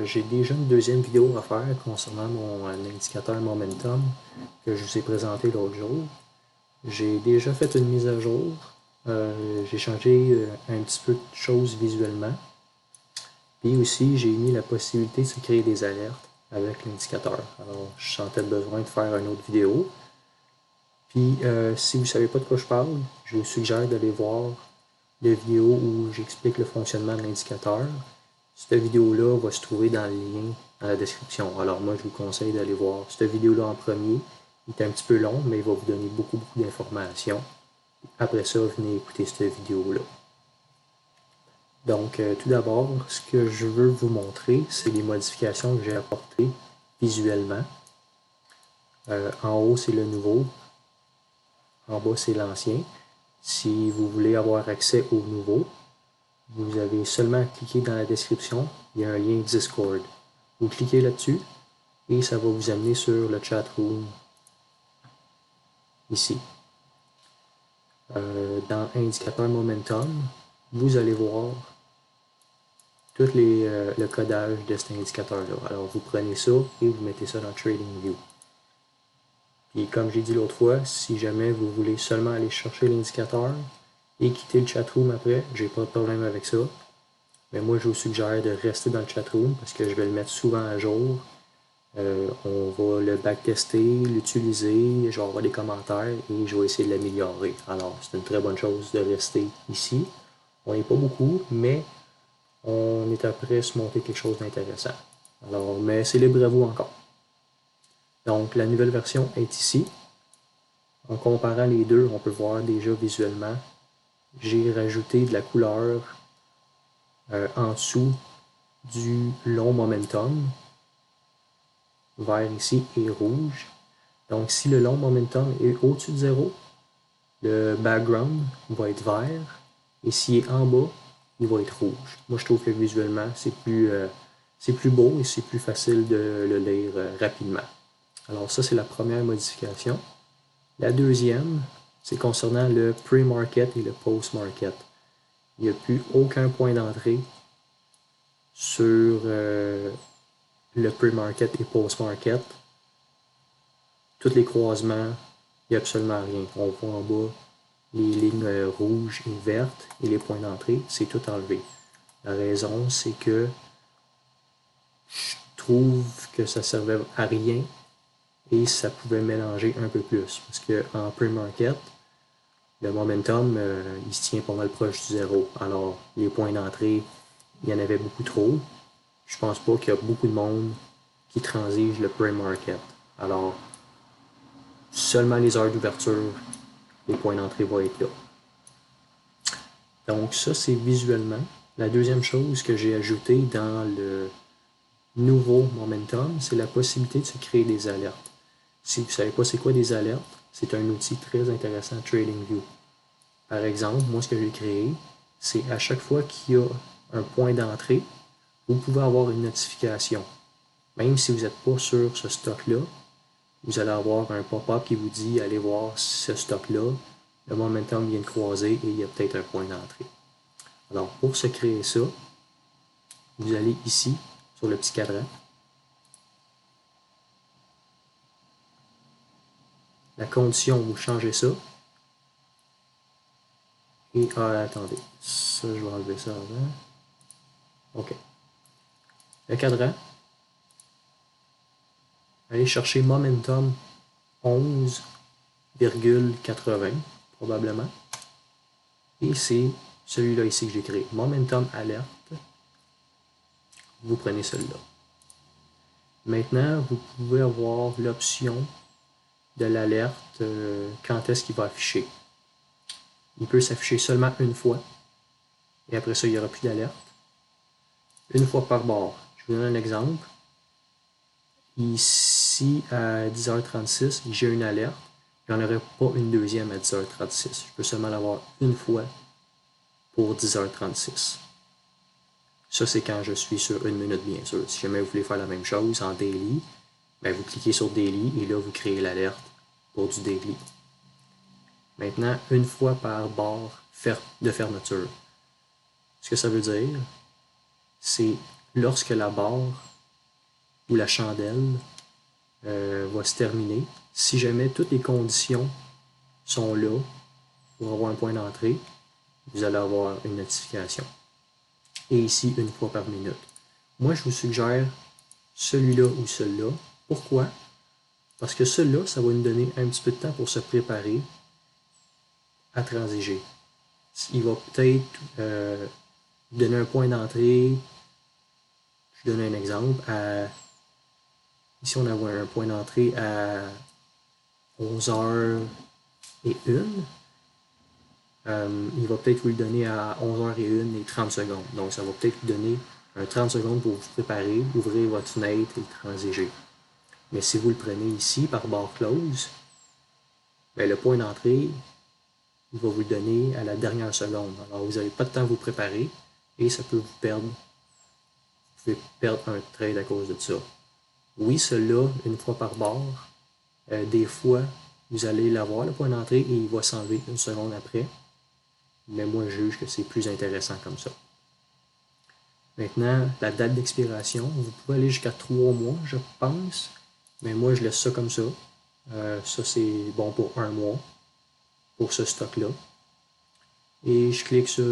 J'ai déjà une deuxième vidéo à faire concernant mon indicateur Momentum que je vous ai présenté l'autre jour. J'ai déjà fait une mise à jour. J'ai changé un petit peu de choses visuellement. Puis aussi, j'ai mis la possibilité de se créer des alertes avec l'indicateur. Alors, je sentais le besoin de faire une autre vidéo. Puis, si vous ne savez pas de quoi je parle, je vous suggère d'aller voir la vidéo où j'explique le fonctionnement de l'indicateur. Cette vidéo-là va se trouver dans le lien dans la description. Alors moi, je vous conseille d'aller voir cette vidéo-là en premier. Il est un petit peu long, mais il va vous donner beaucoup d'informations. Après ça, venez écouter cette vidéo-là. Donc, tout d'abord, ce que je veux vous montrer, c'est les modifications que j'ai apportées visuellement. En haut, c'est le nouveau. En bas, c'est l'ancien. Si vous voulez avoir accès au nouveau, vous avez seulement à cliquer dans la description. Il y a un lien Discord. Vous cliquez là-dessus et ça va vous amener sur le chat room ici. Dans Indicateur Momentum, vous allez voir tout le codage de cet indicateur-là. Alors, vous prenez ça et vous mettez ça dans TradingView. Puis, comme j'ai dit l'autre fois, si jamais vous voulez seulement aller chercher l'indicateur et quitter le chatroom après, j'ai pas de problème avec ça. Mais moi, je vous suggère de rester dans le chatroom parce que je vais le mettre souvent à jour. On va le backtester, l'utiliser, je vais avoir des commentaires et je vais essayer de l'améliorer. Alors, c'est une très bonne chose de rester ici. On n'est pas beaucoup, mais on est après se monter quelque chose d'intéressant. Alors, mais c'est libre à vous encore. Donc, la nouvelle version est ici. En comparant les deux, on peut voir déjà visuellement, j'ai rajouté de la couleur en dessous du long momentum. Vert ici et rouge. Donc, si le long momentum est au-dessus de 0, le background va être vert. Et s'il est en bas, il va être rouge. Moi, je trouve que visuellement, c'est plus beau et c'est plus facile de le lire rapidement. Alors, ça, c'est la première modification. La deuxième, c'est concernant le pre-market et le post-market. Il n'y a plus aucun point d'entrée sur le pre-market et post-market. Tous les croisements, il n'y a absolument rien. On voit en bas les lignes rouges et vertes et les points d'entrée, c'est tout enlevé. La raison, c'est que je trouve que ça servait à rien et ça pouvait mélanger un peu plus. Parce qu'en pre-market, le momentum, il se tient pas mal proche du zéro. Alors, les points d'entrée, il y en avait beaucoup trop. Je pense pas qu'il y a beaucoup de monde qui transige le pre-market. Alors, seulement les heures d'ouverture, les points d'entrée vont être là. Donc ça, c'est visuellement. La deuxième chose que j'ai ajoutée dans le nouveau Momentum, c'est la possibilité de se créer des alertes. Si vous ne savez pas c'est quoi des alertes, c'est un outil très intéressant TradingView. Par exemple, moi ce que j'ai créé, c'est à chaque fois qu'il y a un point d'entrée, vous pouvez avoir une notification. Même si vous n'êtes pas sur ce stock-là, vous allez avoir un pop-up qui vous dit allez voir ce stock-là, le momentum vient de croiser et il y a peut-être un point d'entrée. Alors pour se créer ça, vous allez ici sur le petit cadran. La condition, vous changez ça. Et attendez, ça je vais enlever ça avant. OK. Le cadran. Allez chercher momentum 11,80 probablement. Et c'est celui-là ici que j'ai créé. Momentum alerte. Vous prenez celui-là. Maintenant, vous pouvez avoir l'option de l'alerte quand est-ce qu'il va afficher. Il peut s'afficher seulement une fois. Et après ça, il n'y aura plus d'alerte. Une fois par barre. Je vous donne un exemple. Ici, à 10h36, j'ai une alerte. Il n'y en aurait pas une deuxième à 10h36. Je peux seulement l'avoir une fois pour 10h36. Ça, c'est quand je suis sur une minute, bien sûr. Si jamais vous voulez faire la même chose en daily, ben vous cliquez sur daily et là, vous créez l'alerte pour du daily. Maintenant, une fois par barre de fermeture. Ce que ça veut dire, c'est lorsque la barre ou la chandelle va se terminer, si jamais toutes les conditions sont là pour avoir un point d'entrée, vous allez avoir une notification. Et ici, une fois par minute. Moi, je vous suggère celui-là ou celui-là. Pourquoi? Parce que celui-là, ça va nous donner un petit peu de temps pour se préparer à transiger. Il va peut-être donner un point d'entrée. Je donne un exemple. Ici, on a un point d'entrée à 11h01. Il va peut-être vous le donner à 11h01 et 30 secondes. Donc, ça va peut-être vous donner un 30 secondes pour vous préparer, ouvrir votre fenêtre et transiger. Mais si vous le prenez ici par barre close, bien, le point d'entrée, il va vous le donner à la dernière seconde. Alors, vous n'avez pas de temps à vous préparer et ça peut vous perdre. Vous pouvez perdre un trade à cause de ça. Oui, celui-là, une fois par barre, des fois, vous allez l'avoir, le point d'entrée, et il va s'enlever une seconde après. Mais moi, je juge que c'est plus intéressant comme ça. Maintenant, la date d'expiration, vous pouvez aller jusqu'à 3 mois, je pense. Mais moi, je laisse ça comme ça. Ça, c'est bon pour 1 mois, pour ce stock-là. Et je clique sur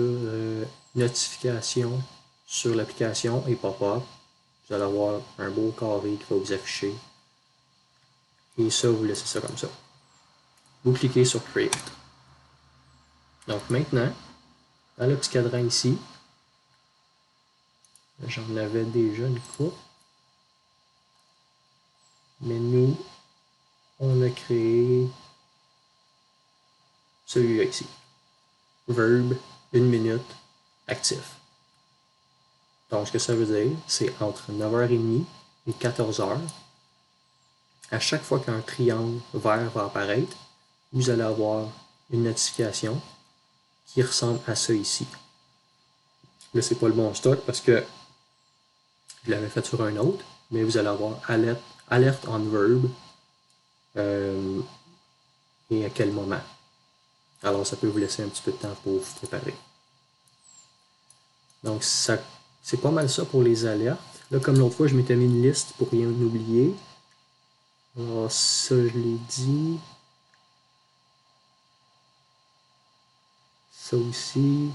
notification sur l'application et pop-up. Vous allez avoir un beau carré qui va vous afficher. Et ça, vous laissez ça comme ça. Vous cliquez sur Create. Donc maintenant, dans le petit cadran ici, j'en avais déjà une coupe. Mais nous, on a créé celui-là ici. Verb, 1 minute, actif. Donc, ce que ça veut dire, c'est entre 9h30 et 14h. À chaque fois qu'un triangle vert va apparaître, vous allez avoir une notification qui ressemble à ça ici. Là, c'est pas le bon stock parce que je l'avais fait sur un autre, mais vous allez avoir alert on verb et à quel moment. Alors, ça peut vous laisser un petit peu de temps pour vous préparer. Donc, c'est pas mal ça pour les alertes. Là, comme l'autre fois, je m'étais mis une liste pour rien oublier. Alors, ça, je l'ai dit. Ça aussi.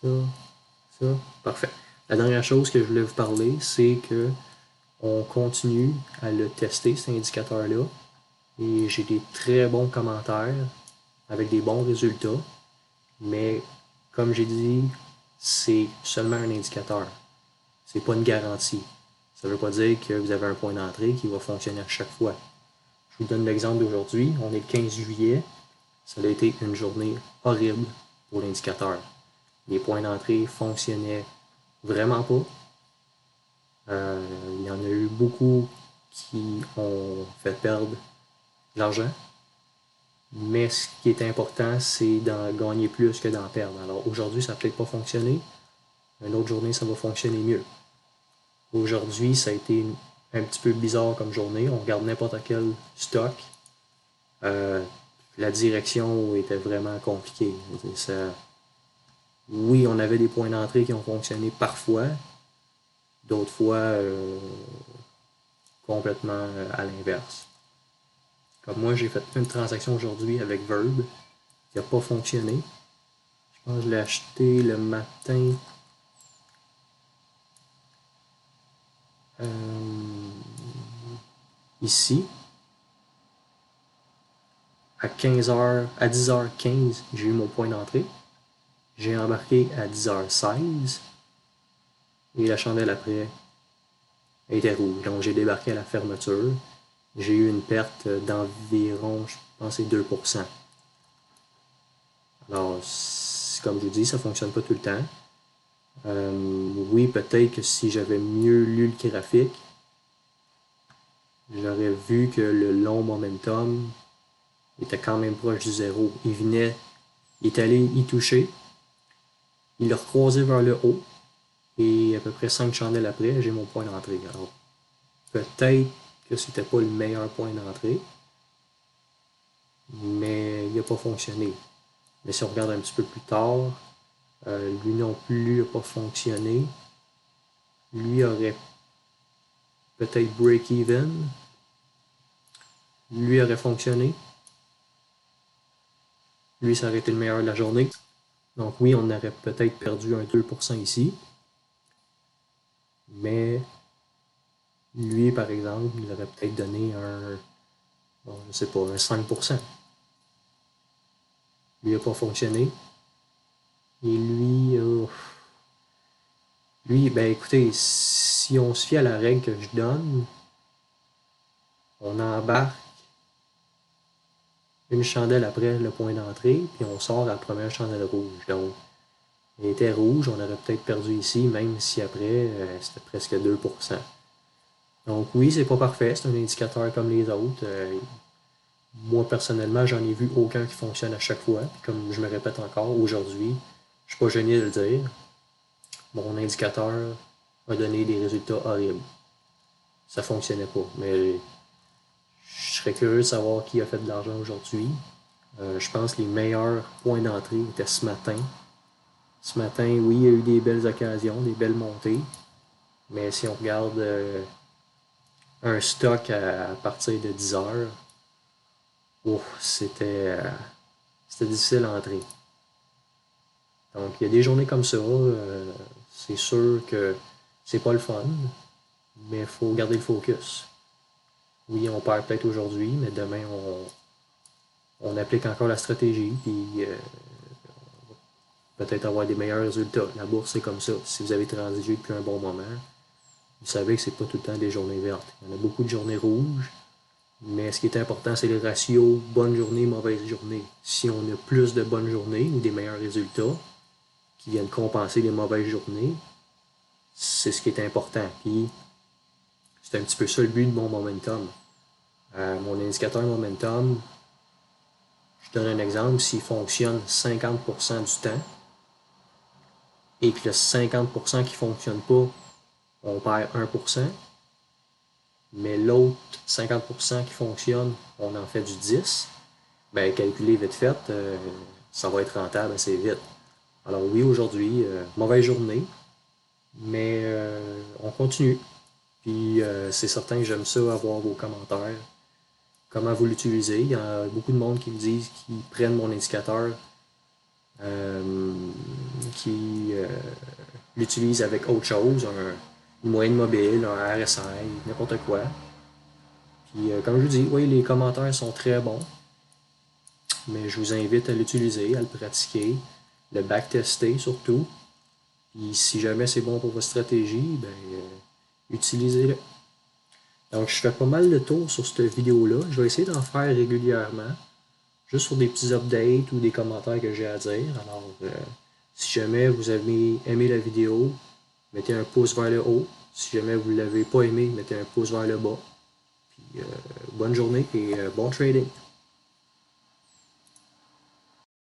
Ça. Parfait. La dernière chose que je voulais vous parler, c'est que on continue à le tester, cet indicateur-là. Et j'ai des très bons commentaires avec des bons résultats. Mais, comme j'ai dit, c'est seulement un indicateur. C'est pas une garantie. Ça ne veut pas dire que vous avez un point d'entrée qui va fonctionner à chaque fois. Je vous donne l'exemple d'aujourd'hui. On est le 15 juillet. Ça a été une journée horrible pour l'indicateur. Les points d'entrée fonctionnaient vraiment pas. Il y en a eu beaucoup qui ont fait perdre de l'argent. Mais ce qui est important, c'est d'en gagner plus que d'en perdre. Alors aujourd'hui, ça n'a peut-être pas fonctionné. Une autre journée, ça va fonctionner mieux. Aujourd'hui, ça a été un petit peu bizarre comme journée. On regarde n'importe quel stock. La direction était vraiment compliquée. Oui, on avait des points d'entrée qui ont fonctionné parfois. D'autres fois, complètement à l'inverse. Comme moi, j'ai fait une transaction aujourd'hui avec Verb qui n'a pas fonctionné. Je pense que je l'ai acheté le matin. Ici. À 15h, à 10h15, j'ai eu mon point d'entrée. J'ai embarqué à 10h16 et la chandelle après était rouge. Donc j'ai débarqué à la fermeture. J'ai eu une perte d'environ, je pense, 2%. Alors, comme je vous dis, ça ne fonctionne pas tout le temps. Oui, peut-être que si j'avais mieux lu le graphique, j'aurais vu que le long momentum était quand même proche du zéro. Il est allé y toucher, il l'a recroisé vers le haut, et à peu près 5 chandelles après, j'ai mon point d'entrée. Alors, peut-être que c'était pas le meilleur point d'entrée, mais il n'a pas fonctionné. Mais si on regarde un petit peu plus tard, lui non plus n'a pas fonctionné. Lui aurait peut-être break-even. Lui aurait fonctionné. Lui, ça aurait été le meilleur de la journée. Donc oui, on aurait peut-être perdu un 2% ici. Mais lui, par exemple, il aurait peut-être donné je sais pas, un 5%. Lui n'a pas fonctionné. Et lui, ben écoutez, si on se fie à la règle que je donne, on embarque une chandelle après le point d'entrée, puis on sort à la première chandelle rouge. Donc, il était rouge, on aurait peut-être perdu ici, même si après, c'était presque 2%. Donc oui, c'est pas parfait, c'est un indicateur comme les autres. Moi, personnellement, j'en ai vu aucun qui fonctionne à chaque fois. Puis comme je me répète encore, aujourd'hui, je suis pas gêné de le dire, mon indicateur a donné des résultats horribles. Ça fonctionnait pas. Mais je serais curieux de savoir qui a fait de l'argent aujourd'hui. Je pense que les meilleurs points d'entrée étaient ce matin. Ce matin, oui, il y a eu des belles occasions, des belles montées. Mais si on regarde un stock à partir de 10 heures, c'était difficile à entrer. Donc, il y a des journées comme ça. C'est sûr que c'est pas le fun, mais il faut garder le focus. Oui, on perd peut-être aujourd'hui, mais demain, on applique encore la stratégie, puis peut-être avoir des meilleurs résultats. La bourse, c'est comme ça. Si vous avez transigé depuis un bon moment, vous savez que c'est pas tout le temps des journées vertes. Il y en a beaucoup de journées rouges, mais ce qui est important, c'est le ratio bonne journée, mauvaise journée. Si on a plus de bonnes journées ou des meilleurs résultats qui viennent compenser les mauvaises journées, c'est ce qui est important. Puis, c'est un petit peu ça le but de mon momentum. Mon indicateur momentum, je donne un exemple, s'il fonctionne 50% du temps et que le 50% qui ne fonctionne pas, on perd 1%, mais l'autre 50% qui fonctionne, on en fait du 10%, ben calculer vite fait, ça va être rentable assez vite. Alors oui, aujourd'hui, mauvaise journée, mais on continue. Puis c'est certain que j'aime ça avoir vos commentaires. Comment vous l'utilisez. Il y a beaucoup de monde qui me disent qu'ils prennent mon indicateur, qui l'utilisent avec autre chose, une moyenne mobile, un RSI, n'importe quoi. Puis comme je vous dis, oui, les commentaires sont très bons, mais je vous invite à l'utiliser, à le pratiquer, le backtester surtout. Puis si jamais c'est bon pour votre stratégie, ben utilisez-le. Donc je fais pas mal de tour sur cette vidéo-là. Je vais essayer d'en faire régulièrement, juste sur des petits updates ou des commentaires que j'ai à dire. Alors, si jamais vous avez aimé la vidéo, mettez un pouce vers le haut. Si jamais vous ne l'avez pas aimé, mettez un pouce vers le bas. Puis, bonne journée et bon trading!